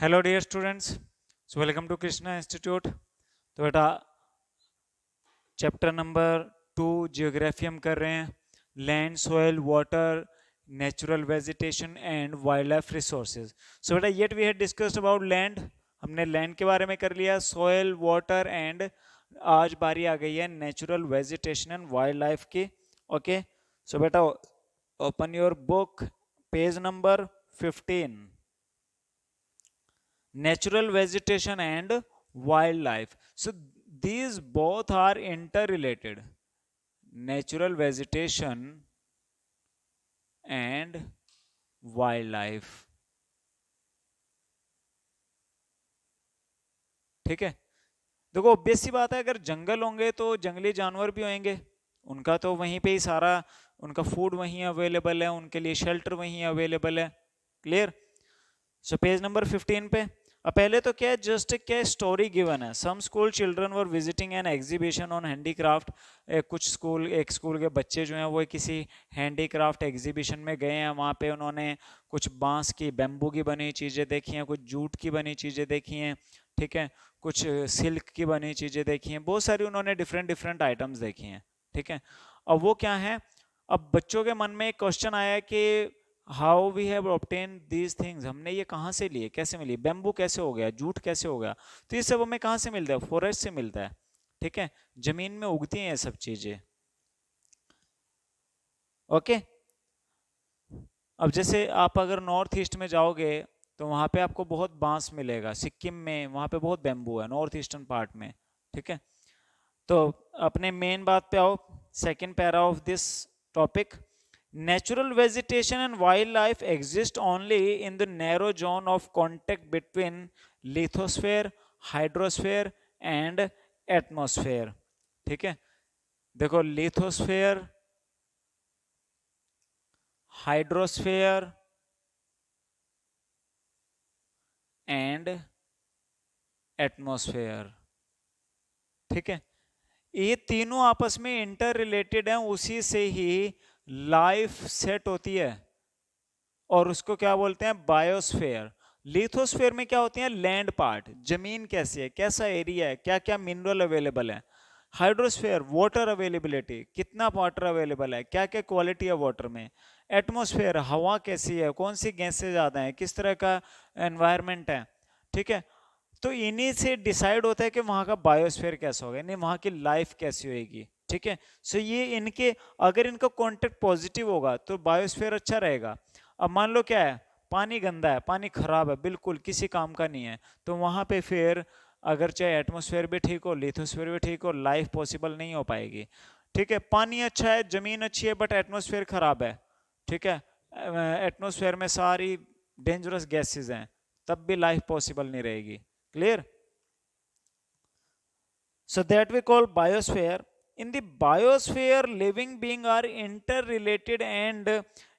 Hello dear students, so welcome to Krishna institute. तो बेटा chapter number 2 geography हम कर रहे हैं। Land, soil, water, natural vegetation and wild life resources. So बेटा yet we had discussed about land. हमने land के बारे में कर लिया, सॉइल, वाटर एंड आज बारी आ गई है natural vegetation and wild life की। ओके, सो बेटा open your book, page number 15, natural vegetation and wildlife. So these both are interrelated, natural vegetation and wildlife. ठीक है, देखो ऑब्वियस सी बात है, अगर जंगल होंगे तो जंगली जानवर भी होंगे, उनका तो वहीं पे ही सारा, उनका फूड वहीं अवेलेबल है, उनके लिए शेल्टर वहीं अवेलेबल है। क्लियर? सो पेज नंबर 15 पे अब पहले तो क्या है, जस्ट क्या स्टोरी गिवन है। Some school children were visiting an exhibition on handicraft. एक स्कूल के बच्चे जो हैं वो किसी हैंडीक्राफ्ट एग्जीबिशन में गए हैं। वहाँ पे उन्होंने कुछ बांस की, बैम्बू की बनी चीज़ें देखी हैं, कुछ जूट की बनी चीज़ें देखी हैं, ठीक है, कुछ सिल्क की बनी चीज़ें देखी हैं, बहुत सारी उन्होंने डिफरेंट डिफरेंट आइटम्स देखी हैं। ठीक है, अब वो क्या है, अब बच्चों के मन में एक क्वेश्चन आया कि how we have obtain these things, हमने ये कहाँ से लिए, कैसे मिली, बैम्बू कैसे हो गया, जूट कैसे हो गया। तो ये सब हमें कहाँ से मिलता है, फॉरेस्ट से मिलता है। ठीक है, जमीन में उगती हैं ये सब चीजें। ओके, अब जैसे आप अगर नॉर्थ ईस्ट में जाओगे तो वहां पे आपको बहुत बांस मिलेगा, सिक्किम में वहां पे बहुत बैम्बू है, नॉर्थ ईस्टर्न पार्ट में। ठीक है, तो अपने मेन बात पे आओ, second para of this topic. Natural vegetation and wildlife exist only in the narrow zone of contact between lithosphere, hydrosphere and atmosphere. ठीक है, देखो लिथोस्फेयर, हाइड्रोस्फेयर एंड एटमॉस्फेयर। ठीक है, ये तीनों आपस में इंटर रिलेटेड हैं, उसी से ही लाइफ सेट होती है और उसको क्या बोलते हैं, बायोस्फेयर। लिथोस्फेयर में क्या होती है, लैंड पार्ट, जमीन कैसी है, कैसा एरिया है, क्या क्या मिनरल अवेलेबल है। हाइड्रोस्फेयर, वाटर अवेलेबिलिटी, कितना वाटर अवेलेबल है, क्या क्या क्वालिटी है वाटर में। एटमॉस्फेयर, हवा कैसी है, कौन सी गैसें ज्यादा है, किस तरह का एनवायरमेंट है। ठीक है, तो इन्हीं से डिसाइड होता है कि वहां का बायोस्फेयर कैसा होगा, यानी वहां की लाइफ कैसी होगी। ठीक है, सो ये इनके, अगर इनका कॉन्टेक्ट पॉजिटिव होगा तो बायोस्फेयर अच्छा रहेगा। अब मान लो क्या है, पानी गंदा है, पानी खराब है, बिल्कुल किसी काम का नहीं है, तो वहां पे फिर अगर चाहे एटमोसफेयर भी ठीक हो, लिथोस्फेयर भी ठीक हो, लाइफ पॉसिबल नहीं हो पाएगी। ठीक है, पानी अच्छा है, जमीन अच्छी है, बट एटमोसफेयर खराब है, ठीक है, एटमोसफेयर में सारी डेंजरस गैसेस हैं, तब भी लाइफ पॉसिबल नहीं रहेगी। Clear? So that we call biosphere. In the biosphere, living beings are interrelated and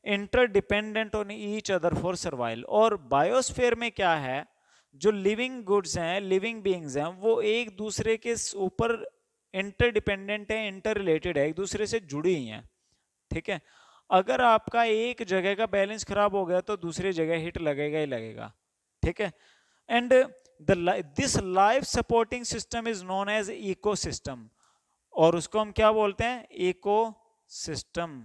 interdependent on each other for survival. और बायोस्फेयर में क्या है, जो लिविंग गुड्स हैं, लिविंग बीइंग्स हैं, वो एक दूसरे के ऊपर इंटरडिपेंडेंट है, इंटर रिलेटेड है, एक दूसरे से जुड़ी हुई हैं। ठीक है, अगर आपका एक जगह का बैलेंस खराब हो गया तो दूसरी जगह हिट लगेगा ही लगेगा। ठीक है, and this life supporting system is known as ecosystem, और उसको हम क्या बोलते हैं, इकोसिस्टम।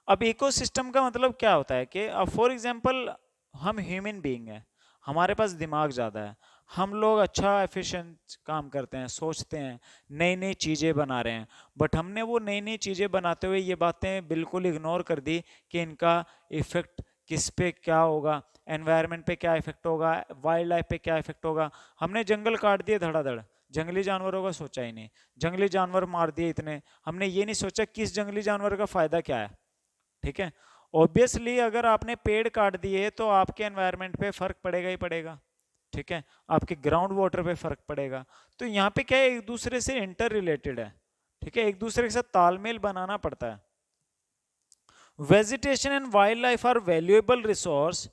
अब इकोसिस्टम का मतलब क्या होता है कि अब फॉर एग्जांपल हम ह्यूमन बीइंग हैं, हमारे पास दिमाग ज़्यादा है, हम लोग अच्छा एफिशिएंट काम करते हैं, सोचते हैं, नई नई चीज़ें बना रहे हैं, बट हमने वो नई नई चीज़ें बनाते हुए ये बातें बिल्कुल इग्नोर कर दी कि इनका इफेक्ट किस पे क्या होगा, एनवायरनमेंट पे क्या इफेक्ट होगा, वाइल्ड लाइफ पे क्या इफेक्ट होगा। हमने जंगल काट दिए धड़ाधड़, जंगली जानवरों का सोचा ही नहीं, जंगली जानवर मार दिए इतने, हमने ये नहीं सोचा किस जंगली जानवर का फायदा क्या है। ठीक है, ऑब्वियसली अगर आपने पेड़ काट दिए तो आपके एनवायरनमेंट पे फर्क पड़ेगा ही पड़ेगा। ठीक है, आपके ग्राउंड वाटर पे फर्क पड़ेगा। तो यहाँ पे क्या है, एक दूसरे से इंटर रिलेटेड है। ठीक है, एक दूसरे के साथ तालमेल बनाना पड़ता है। Vegetation and wild life are valuable resource.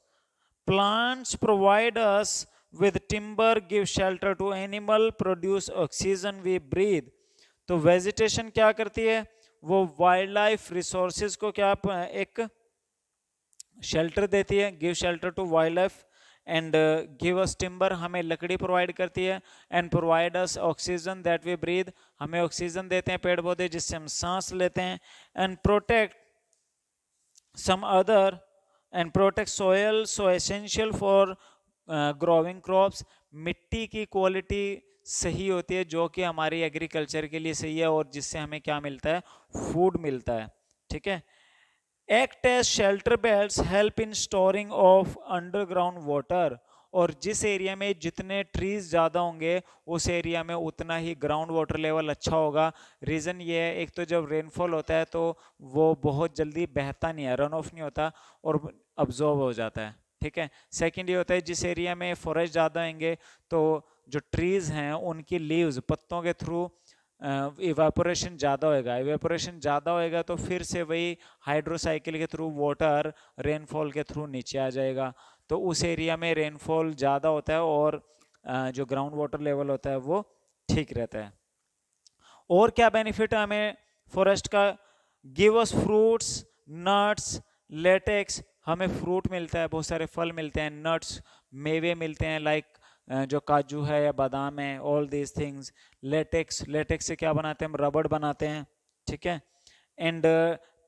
Plants provide us with timber, give shelter to animal, produce oxygen we breathe. तो वेजिटेशन क्या करती है, वो वाइल्ड लाइफ रिसोर्सेज को क्या एक शेल्टर देती है, give shelter to wild life and give us timber, हमें लकड़ी प्रोवाइड करती है, and provide us oxygen that we breathe, हमें ऑक्सीजन देते हैं पेड़ पौधे जिससे हम सांस लेते हैं, and protect some other and protect soil so essential for growing crops। मिट्टी की क्वालिटी सही होती है जो कि हमारी एग्रीकल्चर के लिए सही है और जिससे हमें क्या मिलता है, फूड मिलता है। ठीक है। Act as shelter belts help in storing of underground water, और जिस एरिया में जितने ट्रीज ज़्यादा होंगे उस एरिया में उतना ही ग्राउंड वाटर लेवल अच्छा होगा। रीज़न ये है, एक तो जब रेनफॉल होता है तो वो बहुत जल्दी बहता नहीं है, रन ऑफ नहीं होता और अब्जॉर्ब हो जाता है। ठीक है। सेकंड ये होता है जिस एरिया में फॉरेस्ट ज़्यादा होंगे तो जो ट्रीज हैं उनकी लीव्स, पत्तों के थ्रू इवेपोरेशन ज़्यादा होएगा, इवेपोरेशन ज़्यादा होएगा तो फिर से वही हाइड्रोसाइकिल के थ्रू वाटर रेनफॉल के थ्रू नीचे आ जाएगा, तो उस एरिया में रेनफॉल ज़्यादा होता है और जो ग्राउंड वाटर लेवल होता है वो ठीक रहता है। और क्या बेनिफिट है हमें फॉरेस्ट का? Give us fruits, nuts, latex, हमें फ्रूट मिलता है, बहुत सारे फल मिलते हैं, नट्स मेवे मिलते हैं, लाइक जो काजू है या बादाम है, all these things. Latex, latex से क्या बनाते हैं हम? रबड़ बनाते हैं। ठीक है। And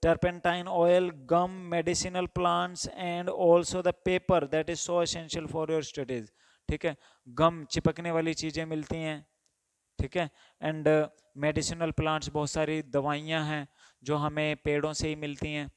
turpentine oil, gum, medicinal plants and also the paper that is so essential for your studies. ठीक है। गम, चिपकने वाली चीज़ें मिलती हैं। ठीक है। एंड मेडिसिनल प्लांट्स, बहुत सारी दवाइयाँ हैं जो हमें पेड़ों से ही मिलती हैं।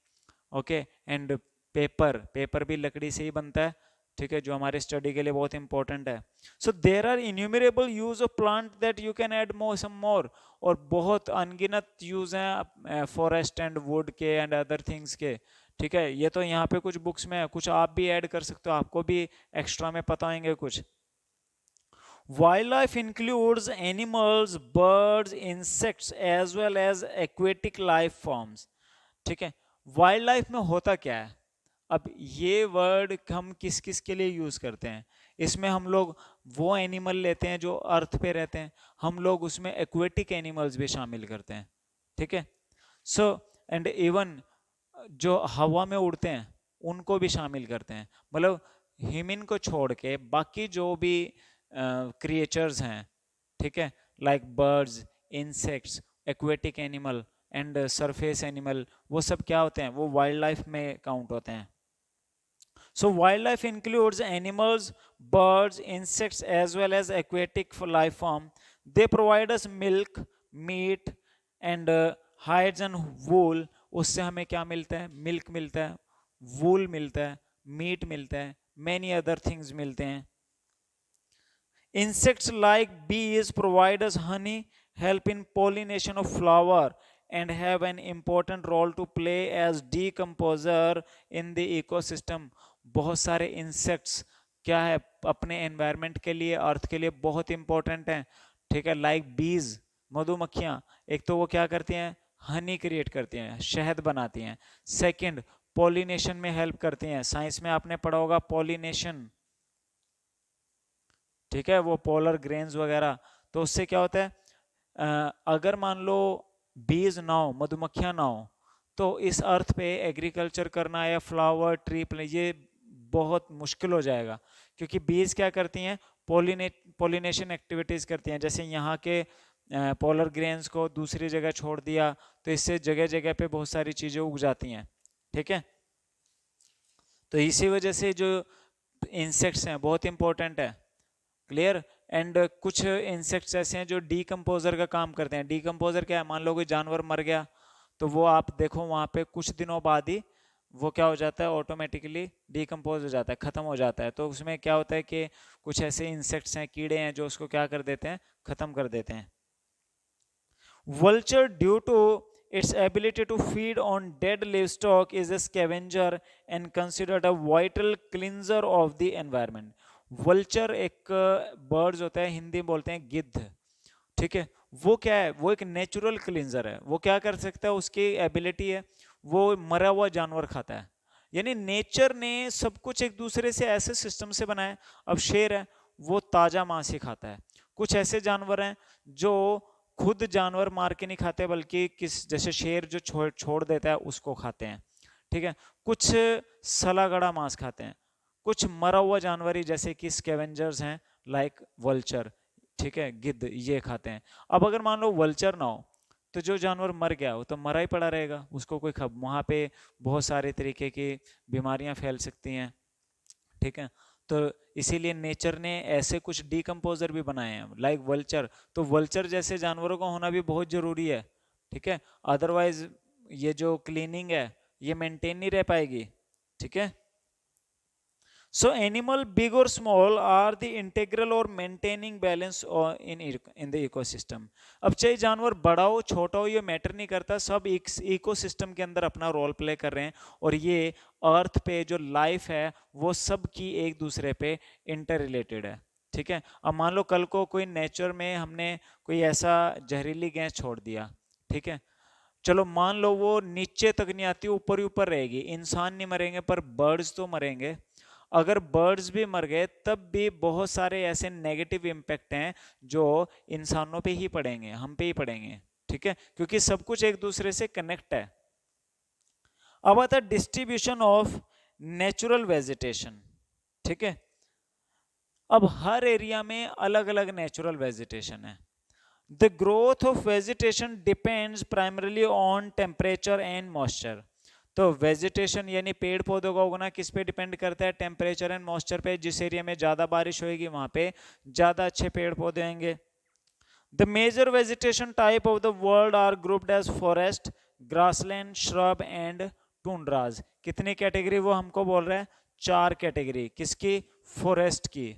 ओके। एंड पेपर, पेपर भी लकड़ी से ही बनता है। ठीक है, जो हमारे स्टडी के लिए बहुत इंपॉर्टेंट है। So there are innumerable use of plant that you can add more some more, और बहुत अनगिनत यूज हैं फॉरेस्ट एंड वुड के एंड अदर थिंग्स के। ठीक है। ये तो यहाँ पे कुछ बुक्स में है, कुछ आप भी ऐड कर सकते हो, आपको भी एक्स्ट्रा में पता होंगे कुछ। Wild life includes animals, birds, insects as well as aquatic life forms. ठीक है। वाइल्ड लाइफ में होता क्या है? अब ये वर्ड हम किस किस के लिए यूज करते हैं? इसमें हम लोग वो एनिमल लेते हैं जो अर्थ पे रहते हैं, हम लोग उसमें एक्वेटिक एनिमल्स भी शामिल करते हैं। ठीक है। सो एंड इवन जो हवा में उड़ते हैं उनको भी शामिल करते हैं, मतलब ह्यूमन को छोड़ के बाकी जो भी क्रिएचर्स हैं, ठीक है, like birds, insects, aquatic animal and surface animal, वो सब क्या होते हैं? वो वाइल्ड लाइफ में काउंट होते हैं। So wildlife includes animals, birds, insects as well as aquatic life form. They provide us milk, meat and hides and wool. उससे हमें क्या मिलता है? मिल्क मिलता है, वूल मिलता है, मीट मिलता है, many other things मिलते हैं। Insects like bees provide us honey, help in pollination of flower and have an important role to play as decomposer in the ecosystem। बहुत सारे इंसेक्ट्स क्या है अपने एनवायरनमेंट के लिए, अर्थ के लिए बहुत इंपॉर्टेंट हैं। ठीक है। लाइक बीज, मधुमक्खियां, एक तो वो क्या करती हैं? हनी क्रिएट करती हैं, शहद बनाती हैं। सेकंड, पॉलिनेशन में हेल्प करती हैं, साइंस में आपने पढ़ा होगा पॉलिनेशन। ठीक है, वो पोलर ग्रेन्स वगैरह। तो उससे क्या होता है, अगर मान लो बीज ना हो, मधुमक्खियां ना हो, तो इस अर्थ पे एग्रीकल्चर करना या फ्लावर ट्री ये बहुत मुश्किल हो जाएगा, क्योंकि बीज क्या करती हैं? पॉलिनेशन एक्टिविटीज करती हैं। जैसे यहाँ के पोलर ग्रेन्स को दूसरी जगह छोड़ दिया तो इससे जगह जगह पे बहुत सारी चीजें उग जाती हैं। ठीक है। तो इसी वजह से जो इंसेक्ट्स हैं बहुत इंपॉर्टेंट है। क्लियर। एंड कुछ इंसेक्ट्स ऐसे हैं जो डीकम्पोजर का काम करते हैं। डीकम्पोजर क्या है? मान लो कोई जानवर मर गया तो वो आप देखो वहां पे कुछ दिनों बाद ही वो क्या हो जाता है? ऑटोमेटिकली डीकम्पोज हो जाता है, खत्म हो जाता है। तो उसमें क्या होता है कि कुछ ऐसे इंसेक्ट्स हैं, कीड़े हैं, जो उसको क्या कर देते हैं? खत्म कर देते हैं। Vulture, due to its ability to feed on dead livestock, is a scavenger and considered a vital cleanser of the environment. Vulture एक बर्ड्स होता है, हिंदी बोलते हैं गिद्ध। ठीक है। वो क्या है? वो एक नेचुरल क्लींजर है। वो क्या कर सकता है? उसकी एबिलिटी है, वो मरा हुआ जानवर खाता है। यानी नेचर ने सब कुछ एक दूसरे से ऐसे सिस्टम से बनाया। अब शेर है, वो ताजा मांस ही खाता है। कुछ ऐसे जानवर हैं जो खुद जानवर मार के नहीं खाते, बल्कि जैसे शेर जो छोड़ देता है उसको खाते हैं। ठीक है। कुछ सला गड़ा मांस खाते हैं। कुछ मरा हुआ जानवर ही, जैसे कि स्कैवेंजर्स हैं, लाइक वल्चर, ठीक है, गिद्ध, ये खाते हैं। अब अगर मान लो वल्चर ना हो, तो जो जानवर मर गया वो तो मरा ही पड़ा रहेगा, उसको कोई वहां पे बहुत सारे तरीके की बीमारियां फैल सकती हैं, ठीक है। तो इसीलिए नेचर ने ऐसे कुछ डीकम्पोजर भी बनाए हैं, लाइक वल्चर। तो वल्चर जैसे जानवरों का होना भी बहुत जरूरी है, ठीक है, अदरवाइज ये जो क्लीनिंग है ये मेंटेन नहीं रह पाएगी, ठीक है। So animal big or small are the integral or maintaining balance in the ecosystem. अब चाहे जानवर बड़ा हो छोटा हो ये मैटर नहीं करता, सब इकोसिस्टम के अंदर अपना रोल प्ले कर रहे हैं, और ये अर्थ पे जो लाइफ है वो सब की एक दूसरे पे इंटर रिलेटेड है, ठीक है। अब मान लो कल को कोई नेचर में हमने कोई ऐसा जहरीली गैस छोड़ दिया, ठीक है, चलो मान लो वो नीचे तक नहीं आती, ऊपर ही ऊपर रहेगी, इंसान नहीं मरेंगे पर बर्ड्स तो मरेंगे। अगर बर्ड्स भी मर गए तब भी बहुत सारे ऐसे नेगेटिव इम्पैक्ट हैं जो इंसानों पे ही पड़ेंगे, हम पे ही पड़ेंगे, ठीक है, क्योंकि सब कुछ एक दूसरे से कनेक्ट है। अब आता है डिस्ट्रीब्यूशन ऑफ नेचुरल वेजिटेशन, ठीक है। अब हर एरिया में अलग अलग नेचुरल वेजिटेशन है। The growth of vegetation depends primarily on temperature and moisture. तो वेजिटेशन यानी पेड़ पौधों का उगना किस पे डिपेंड करता है? टेम्परेचर एंड मॉइस्चर पे। जिस एरिया में ज्यादा बारिश होगी वहां पे ज्यादा अच्छे पेड़ पौधे होंगे। The major vegetation type of the world are grouped as forest, grassland, shrub and tundras. कितनी कैटेगरी वो हमको बोल रहा है? 4 कैटेगरी। किसकी? फॉरेस्ट की।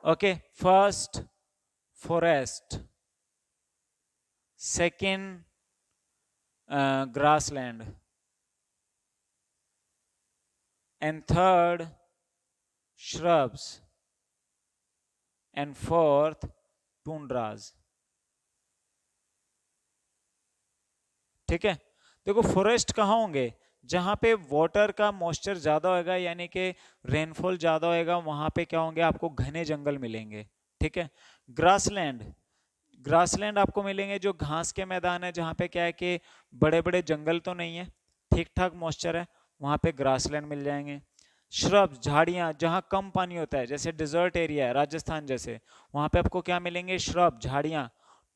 Okay, first forest, second grassland, and third shrubs, and fourth tundras, ठीक है। देखो फॉरेस्ट कहाँ होंगे? जहां पे वाटर का मॉइस्चर ज्यादा होगा, यानी कि रेनफॉल ज्यादा होगा, वहां पे क्या होंगे? आपको घने जंगल मिलेंगे, ठीक है। ग्रासलैंड, ग्रासलैंड आपको मिलेंगे जो घास के मैदान है, जहां पे क्या है कि बड़े बड़े जंगल तो नहीं है, ठीक ठाक मॉइस्चर है, वहां पे ग्रासलैंड मिल जाएंगे। श्रब, झाड़ियां, जहां कम पानी होता है, जैसे डिजर्ट एरिया है राजस्थान जैसे, वहां पे आपको क्या मिलेंगे? श्रब, झाड़ियां।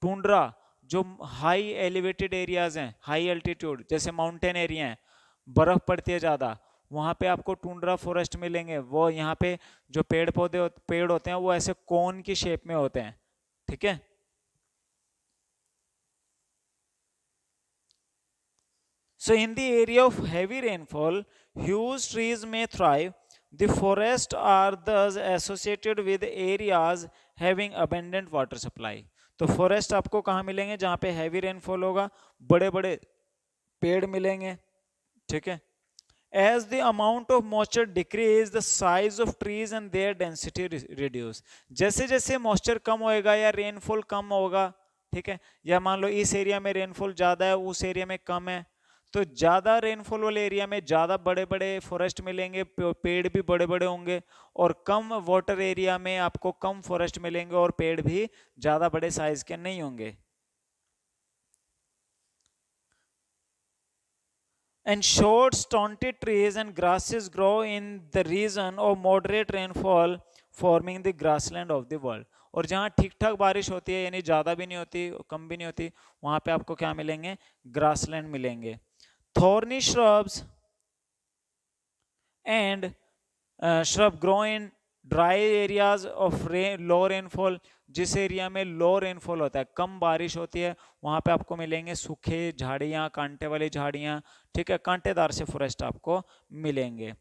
टुंड्रा, जो हाई एलिवेटेड एरियाज हैं, हाई एल्टीट्यूड, जैसे माउंटेन एरिया है, बर्फ पड़ती है ज्यादा, वहां पे आपको टुंड्रा फॉरेस्ट मिलेंगे। वो यहाँ पे जो पेड़ होते हैं वो ऐसे कोन की शेप में होते हैं, ठीक है। So in the area of heavy rainfall, huge trees may thrive. The forests are thus associated with areas having abundant water supply. तो फॉरेस्ट आपको कहाँ मिलेंगे? जहाँ पे हैवी रेनफॉल होगा, बड़े बड़े पेड़ मिलेंगे, ठीक है। As the amount of moisture decrease, the size of trees and their density reduce. जैसे जैसे मॉइस्चर कम होएगा या रेनफॉल कम होगा, ठीक है, या मान लो इस एरिया में रेनफॉल ज्यादा है, उस एरिया में कम है, तो ज्यादा रेनफॉल वाले एरिया में ज्यादा बड़े बड़े फॉरेस्ट मिलेंगे, पेड़ भी बड़े बड़े होंगे, और कम वाटर एरिया में आपको कम फॉरेस्ट मिलेंगे और पेड़ भी ज्यादा बड़े साइज के नहीं होंगे। And short stunted trees and grasses grow in the region of moderate rainfall, forming the grassland of the world. और जहाँ ठीक ठाक बारिश होती है, यानी ज्यादा भी नहीं होती कम भी नहीं होती, वहां पे आपको क्या मिलेंगे? ग्रासलैंड मिलेंगे। Thorny shrubs and shrub grow in dry areas of low rainfall. जिस एरिया में लो रेनफॉल होता है, कम बारिश होती है, वहां पे आपको मिलेंगे सूखे झाड़ियां, कांटे वाली झाड़ियां, ठीक है, कांटेदार से फॉरेस्ट आपको मिलेंगे।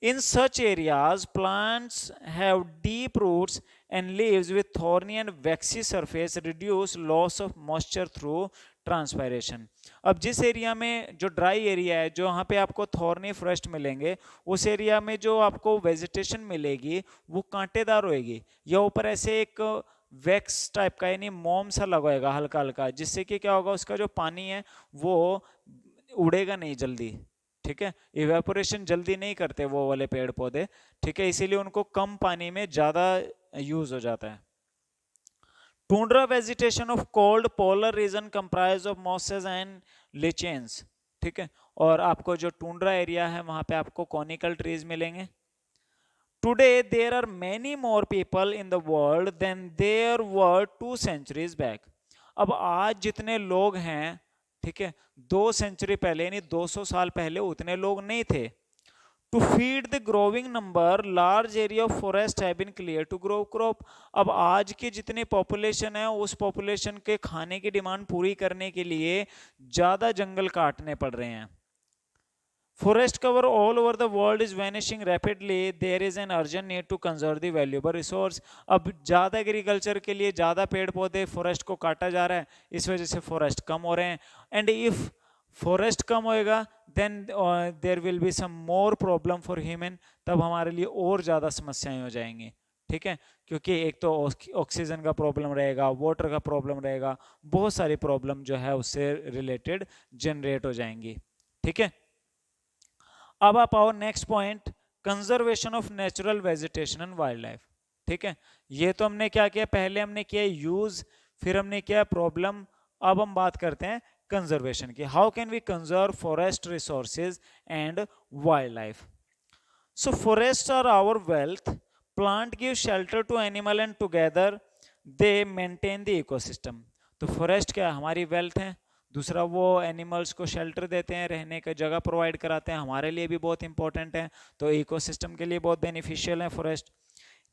In such areas, plants have deep roots and leaves with thorny and waxy surface reduce loss of moisture through transpiration. अब जिस एरिया में जो ड्राई एरिया है, जो वहाँ पे आपको थॉर्नी फॉरेस्ट मिलेंगे, उस एरिया में जो आपको वेजिटेशन मिलेगी वो कांटेदार होएगी, या ऊपर ऐसे एक वैक्स टाइप का यानी मोम सा लगाएगा हल्का हल्का, जिससे कि क्या होगा? उसका जो पानी है वो उड़ेगा नहीं जल्दी, ठीक है, इवेपोरेशन जल्दी नहीं करते वो वाले पेड़ पौधे, ठीक है, इसीलिए उनको कम पानी में ज्यादा यूज हो जाता है। Tundra vegetation of cold polar region comprise of mosses and lichens, ठीक है। और आपको जो टुंड्रा एरिया है वहां पे आपको कॉनिकल ट्रीज मिलेंगे। Today there are many more people in the world than there were 2 centuries बैक। अब आज जितने लोग हैं, ठीक है, 2 सेंचुरी पहले यानी 200 साल पहले उतने लोग नहीं थे। To feed the growing number large area of forest have been clear to grow crop. अब आज की जितनी पॉपुलेशन है उस पॉपुलेशन के खाने की डिमांड पूरी करने के लिए ज्यादा जंगल काटने पड़ रहे हैं। Forest cover all over the world is vanishing rapidly. There is an urgent need to conserve the valuable resource. अब ज़्यादा एग्रीकल्चर के लिए ज़्यादा पेड़ पौधे फॉरेस्ट को काटा जा रहा है, इस वजह से फॉरेस्ट कम हो रहे हैं। एंड इफ फॉरेस्ट कम होएगा then there will be some more problem for human, तब हमारे लिए और ज़्यादा समस्याएं हो जाएंगी। ठीक है, क्योंकि एक तो ऑक्सीजन का प्रॉब्लम रहेगा, वाटर का प्रॉब्लम रहेगा, बहुत सारी प्रॉब्लम जो है उससे रिलेटेड जनरेट हो जाएंगी। ठीक है, अब आप आओ next point, conservation of natural vegetation and wild life. ठीक है, ये तो हमने क्या किया, पहले हमने किया यूज, फिर हमने किया प्रॉब्लम, अब हम बात करते हैं कंजर्वेशन की। How can we conserve forest resources and wild life? So forest are our wealth, plant give shelter to animal and together they maintain the ecosystem. तो फॉरेस्ट क्या है, हमारी वेल्थ है। दूसरा, वो एनिमल्स को शेल्टर देते हैं, रहने का जगह प्रोवाइड कराते हैं, हमारे लिए भी बहुत इंपॉर्टेंट है, तो इकोसिस्टम के लिए बहुत बेनिफिशियल है forest.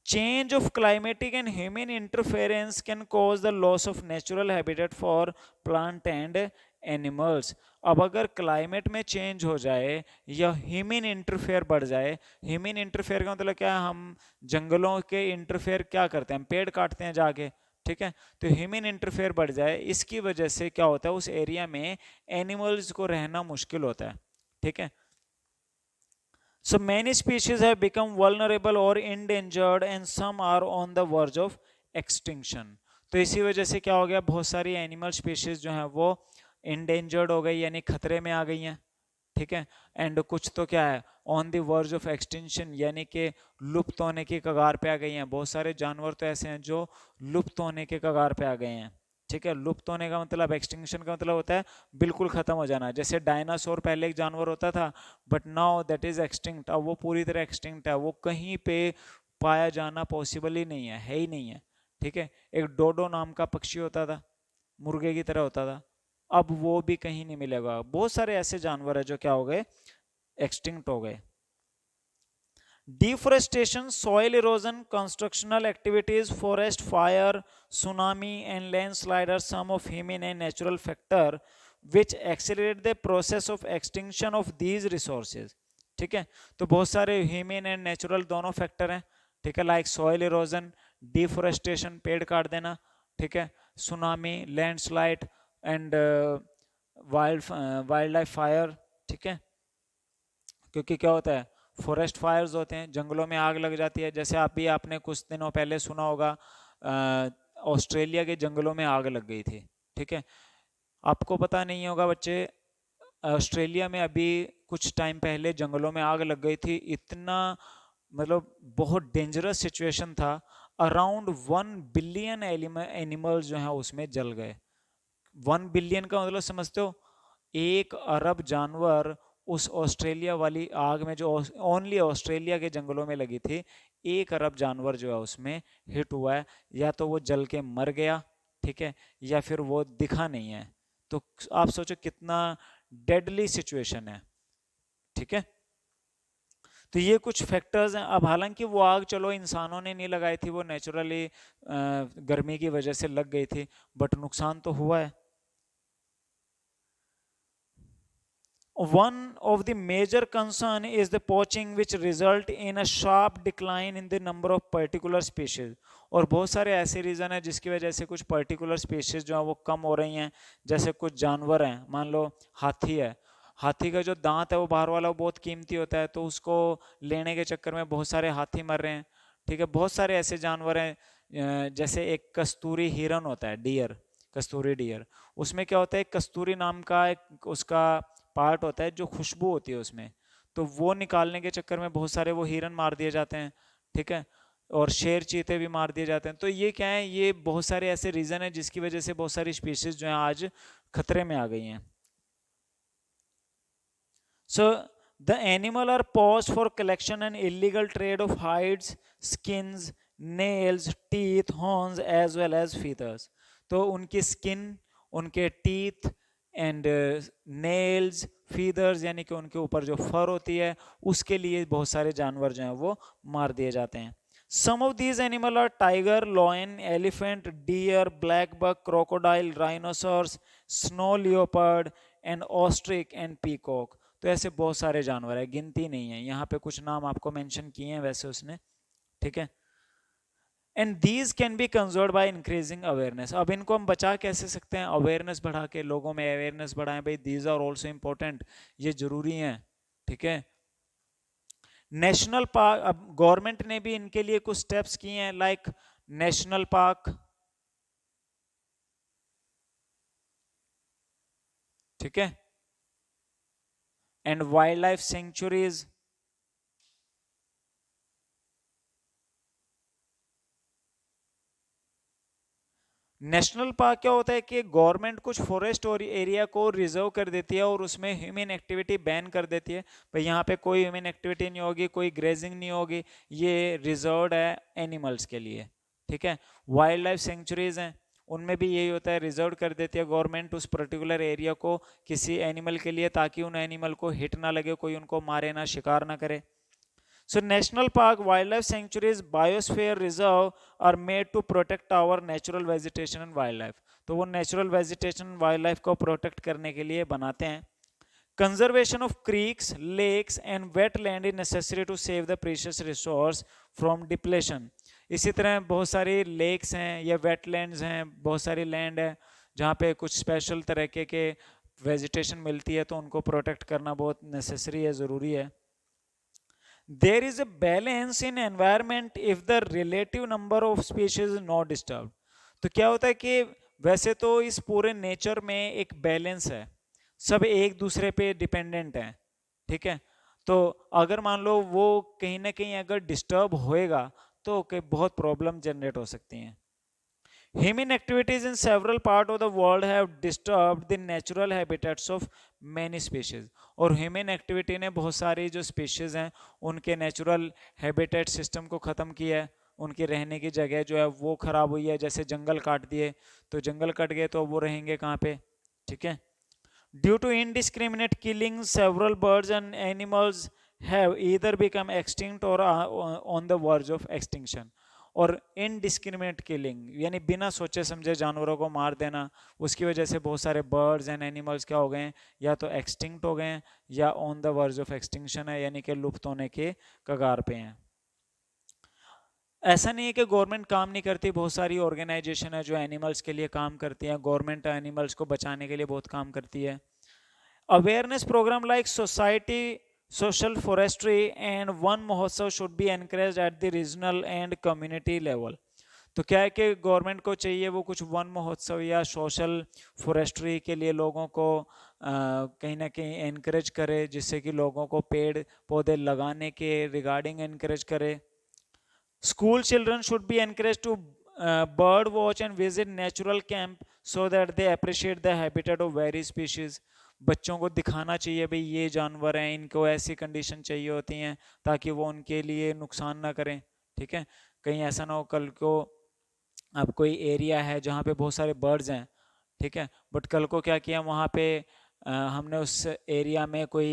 Change of climatic and human interference can cause the loss of natural habitat for plant and animals. अब अगर क्लाइमेट में चेंज हो जाए या ह्यूमन इंटरफेयर बढ़ जाए, ह्यूमन इंटरफेयर का मतलब क्या है, हम जंगलों के इंटरफेयर क्या करते हैं, हम पेड़ काटते हैं जाके। ठीक है, तो ह्यूमन इंटरफेयर बढ़ जाए, इसकी वजह से क्या होता है, उस एरिया में एनिमल्स को रहना मुश्किल होता है। ठीक है, so many species have become vulnerable or endangered and some are on the verge of extinction। तो इसी वजह से क्या हो गया, बहुत सारी एनिमल स्पीशीज जो हैं वो इंडेंजर्ड हो गई, यानी खतरे में आ गई हैं। ठीक है, एंड कुछ तो क्या है, on the verge of extinction, यानी कि लुप्त होने की कगार पे आ गई हैं। बहुत सारे जानवर तो ऐसे हैं जो लुप्त होने के कगार पे आ गए हैं। ठीक है, लुप्त होने का मतलब, एक्सटिंक्शन का मतलब होता है बिल्कुल खत्म हो जाना। जैसे डायनासोर पहले एक जानवर होता था, but now that is extinct, अब वो पूरी तरह एक्सटिंक्ट है, वो कहीं पे पाया जाना पॉसिबल ही नहीं है ही नहीं है। ठीक है, एक डोडो नाम का पक्षी होता था, मुर्गे की तरह होता था, अब वो भी कहीं नहीं मिलेगा। बहुत सारे ऐसे जानवर है जो क्या हो गए, एक्सटिंक्ट हो गए। Deforestation, soil erosion, constructional activities, forest fire, tsunami and landslide are some of human and natural factor which accelerate the process of extinction of these resources. ठीक है, तो बहुत सारे ह्यूमन एंड नेचुरल दोनों फैक्टर हैं। ठीक है, लाइक सॉइल इरोजन, डिफोरेस्टेशन, पेड़ काट देना, ठीक है, tsunami, landslide and wild life fire. ठीक है, क्योंकि क्या होता है, फॉरेस्ट फायर्स होते हैं, जंगलों में आग लग जाती है। जैसे आप भी, आपने कुछ दिनों पहले सुना होगा, ऑस्ट्रेलिया के जंगलों में आग लग गई थी। ठीक है, आपको पता नहीं होगा बच्चे, ऑस्ट्रेलिया में अभी कुछ टाइम पहले जंगलों में आग लग गई थी। इतना मतलब बहुत डेंजरस सिचुएशन था, अराउंड 1 बिलियन एनिमल्स जो है उसमें जल गए। 1 बिलियन का मतलब समझते हो, 1 अरब जानवर उस ऑस्ट्रेलिया वाली आग में, जो ओनली ऑस्ट्रेलिया के जंगलों में लगी थी, 1 अरब जानवर जो है उसमें हिट हुआ है। या तो वो जल के मर गया, ठीक है, या फिर वो दिखा नहीं है। तो आप सोचो कितना डेडली सिचुएशन है। ठीक है, तो ये कुछ फैक्टर्स हैं। अब हालांकि वो आग चलो इंसानों ने नहीं लगाई थी, वो नेचुरली गर्मी की वजह से लग गई थी, बट नुकसान तो हुआ है। One of the major concern is the poaching which result in a sharp decline in the number of particular species। और बहुत सारे ऐसे रीज़न है जिसकी वजह से कुछ पर्टिकुलर स्पीशीज जो है वो कम हो रही हैं। जैसे कुछ जानवर हैं, मान लो हाथी है, हाथी का जो दांत है वो बाहर वाला, वो बहुत कीमती होता है, तो उसको लेने के चक्कर में बहुत सारे हाथी मर रहे हैं। ठीक है, बहुत सारे ऐसे जानवर हैं, जैसे एक कस्तूरी हिरन होता है, डियर, कस्तूरी डियर, उसमें क्या होता है, कस्तूरी नाम का एक उसका पार्ट होता है जो खुशबू होती है उसमें, तो वो निकालने के चक्कर में बहुत सारे वो हिरन मार दिए जाते हैं। ठीक है, और शेर चीते भी मार दिए जाते हैं। तो ये क्या है, ये बहुत सारे ऐसे रीज़न है जिसकी वजह से बहुत सारी स्पीशीज जो हैं आज खतरे में आ गई हैं। So the animal are paused for collection and illegal trade of hides, skins, nails, teeth, horns as well as feathers. तो उनकी स्किन, उनके टीथ एंड नेल्स, फीदर्स यानी कि उनके ऊपर जो फर होती है, उसके लिए बहुत सारे जानवर जो हैं वो मार दिए जाते हैं. Some of these animals are tiger, lion, elephant, deer, black buck, crocodile, rhinoceros, snow leopard and ostrich and peacock. तो ऐसे बहुत सारे जानवर है, गिनती नहीं है. यहाँ पे कुछ नाम आपको मेंशन किए हैं वैसे उसने, ठीक है. And these can be conserve by increasing awareness. अब इनको हम बचा कैसे सकते हैं? अवेयरनेस बढ़ा के, लोगों में अवेयरनेस बढ़ाएं भाई, दीज आर ऑल्सो इंपॉर्टेंट, ये जरूरी हैं, ठीक है. नेशनल पार्क, अब गवर्नमेंट ने भी इनके लिए कुछ स्टेप्स किए हैं, लाइक नेशनल पार्क, ठीक है, and wild life sanctuaries. National park क्या होता है कि गवर्नमेंट कुछ फॉरेस्ट और एरिया को रिजर्व कर देती है और उसमें ह्यूमन एक्टिविटी बैन कर देती है, भाई यहाँ पे कोई ह्यूमन एक्टिविटी नहीं होगी, कोई ग्रेजिंग नहीं होगी, ये रिजर्व्ड है एनिमल्स के लिए, ठीक है. वाइल्ड लाइफ सेंचुरीज हैं, उनमें भी यही होता है, रिजर्व कर देती है गवर्नमेंट उस पर्टिकुलर एरिया को किसी एनिमल के लिए, ताकि उन एनिमल को हिट ना लगे, कोई उनको मारे ना, शिकार ना करे. So national park, wildlife sanctuaries, biosphere reserve are made to protect our natural vegetation and wildlife. तो वो natural vegetation wildlife को protect करने के लिए बनाते हैं. Conservation of creeks, lakes and wetland is necessary to save the precious resource from depletion. इसी तरह बहुत सारी lakes हैं या wetlands हैं, बहुत सारी land है जहाँ पे कुछ special तरीके के vegetation मिलती है, तो उनको protect करना बहुत necessary है, ज़रूरी है. There is a balance in environment if the relative number of species is not disturbed. तो क्या होता है कि वैसे तो इस पूरे नेचर में एक बैलेंस है, सब एक दूसरे पे डिपेंडेंट है, ठीक है. तो अगर मान लो वो कहीं ना कहीं अगर डिस्टर्ब होएगा तो बहुत प्रॉब्लम जनरेट हो सकती हैं. Human activities in several parts of the world have disturbed the natural habitats of many species. और ह्यूमन एक्टिविटी ने बहुत सारी जो स्पीशीज हैं उनके नेचुरल हैबिटेट सिस्टम को ख़त्म किया है, उनकी रहने की जगह जो है वो ख़राब हुई है. जैसे जंगल काट दिए, तो जंगल कट गए तो वो रहेंगे कहाँ पे, ठीक है. Due to indiscriminate killing several birds and animals have either become extinct और on the verge of extinction. और इनडिस्क्रिमिनेट किलिंग यानी बिना सोचे समझे जानवरों को मार देना, उसकी वजह से बहुत सारे बर्ड्स एंड एनिमल्स क्या हो गए हैं, या तो एक्सटिंक्ट हो गए हैं या on the verge of extinction है, यानी कि लुप्त होने के कगार पे हैं. ऐसा नहीं है कि गवर्नमेंट काम नहीं करती, बहुत सारी ऑर्गेनाइजेशन है जो एनिमल्स के लिए काम करती है. गवर्नमेंट एनिमल्स को बचाने के लिए बहुत काम करती है. Awareness programme like society social forestry and one mahotsav should be encouraged at the regional and community level. तो क्या है कि गवर्नमेंट को चाहिए वो कुछ वन महोत्सव या सोशल फॉरेस्ट्री के लिए लोगों को कहीं ना कहीं एनकरेज करे, जिससे कि लोगों को पेड़ पौधे लगाने के रिगार्डिंग एनकरेज करे. School children should be encourage to bird watch and visit natural camp so that they appreciate the habitat of very species. बच्चों को दिखाना चाहिए भाई ये जानवर हैं, इनको ऐसी कंडीशन चाहिए होती हैं ताकि वो उनके लिए नुकसान ना करें, ठीक है. कहीं ऐसा ना हो कल को अब कोई एरिया है जहाँ पे बहुत सारे बर्ड्स हैं, ठीक है, बट कल को क्या किया वहाँ पे हमने उस एरिया में कोई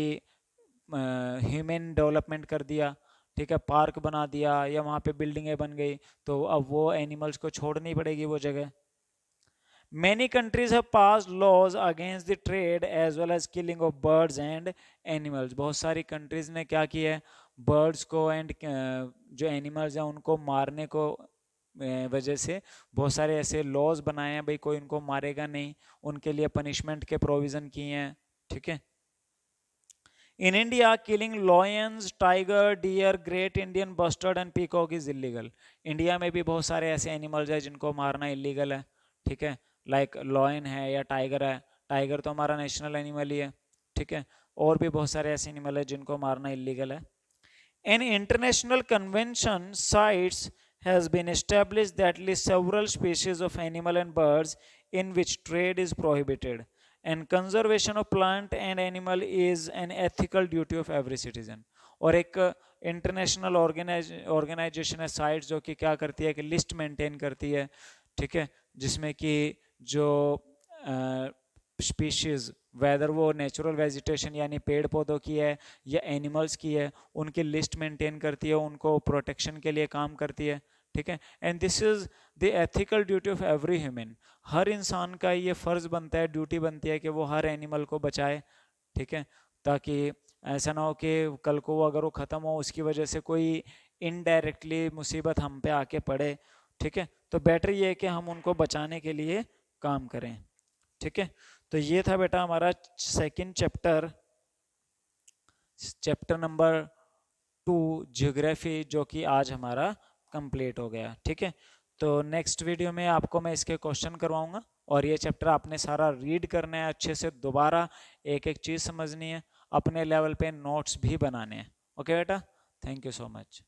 ह्यूमन डेवलपमेंट कर दिया, ठीक है, पार्क बना दिया या वहाँ पे बिल्डिंगें बन गई, तो अब वो एनिमल्स को छोड़नी पड़ेगी वो जगह. Many countries have passed laws against the trade as well as killing of birds and animals. बहुत सारी countries ने क्या किया है, birds को and जो animals हैं उनको मारने को वजह से बहुत सारे ऐसे laws बनाए हैं, भाई कोई उनको मारेगा नहीं, उनके लिए punishment के provision किए हैं, ठीक है. In India, killing lions, tiger, deer, great Indian bustard and peacock is illegal. India में भी बहुत सारे ऐसे एनिमल्स हैं जिनको मारना इलीगल है, ठीक है. लाइक लॉयन है या टाइगर है, टाइगर तो हमारा नेशनल एनिमल ही है, ठीक है. और भी बहुत सारे ऐसे एनिमल है जिनको मारना इलीगल है. An international convention cites has been established that lists several species of animal and birds in which trade is prohibited and conservation of plant and animal is an ethical duty of every citizen. और एक international organisation है site जो कि क्या करती है कि list maintain करती है, ठीक है, जिसमें कि जो स्पीशीज वेदर वो नेचुरल वेजिटेशन यानी पेड़ पौधों की है या एनिमल्स की है, उनकी लिस्ट मेंटेन करती है, उनको प्रोटेक्शन के लिए काम करती है, ठीक है। And this is the ethical duty of every human. हर इंसान का ये फर्ज बनता है, ड्यूटी बनती है कि वो हर एनिमल को बचाए, ठीक है, ताकि ऐसा ना हो कि कल को वो अगर वो ख़त्म हो उसकी वजह से कोई इनडायरेक्टली मुसीबत हम पे आके पड़े, ठीक है। तो बेटर ये है कि हम उनको बचाने के लिए काम करें, ठीक है। तो ये था बेटा हमारा second chapter, chapter number 2 geography, जो कि आज हमारा कंप्लीट हो गया, ठीक है। तो नेक्स्ट वीडियो में आपको मैं इसके क्वेश्चन करवाऊंगा और ये चैप्टर आपने सारा रीड करना है अच्छे से, दोबारा एक एक चीज़ समझनी है, अपने लेवल पे नोट्स भी बनाने हैं। ओके बेटा, थैंक यू सो मच।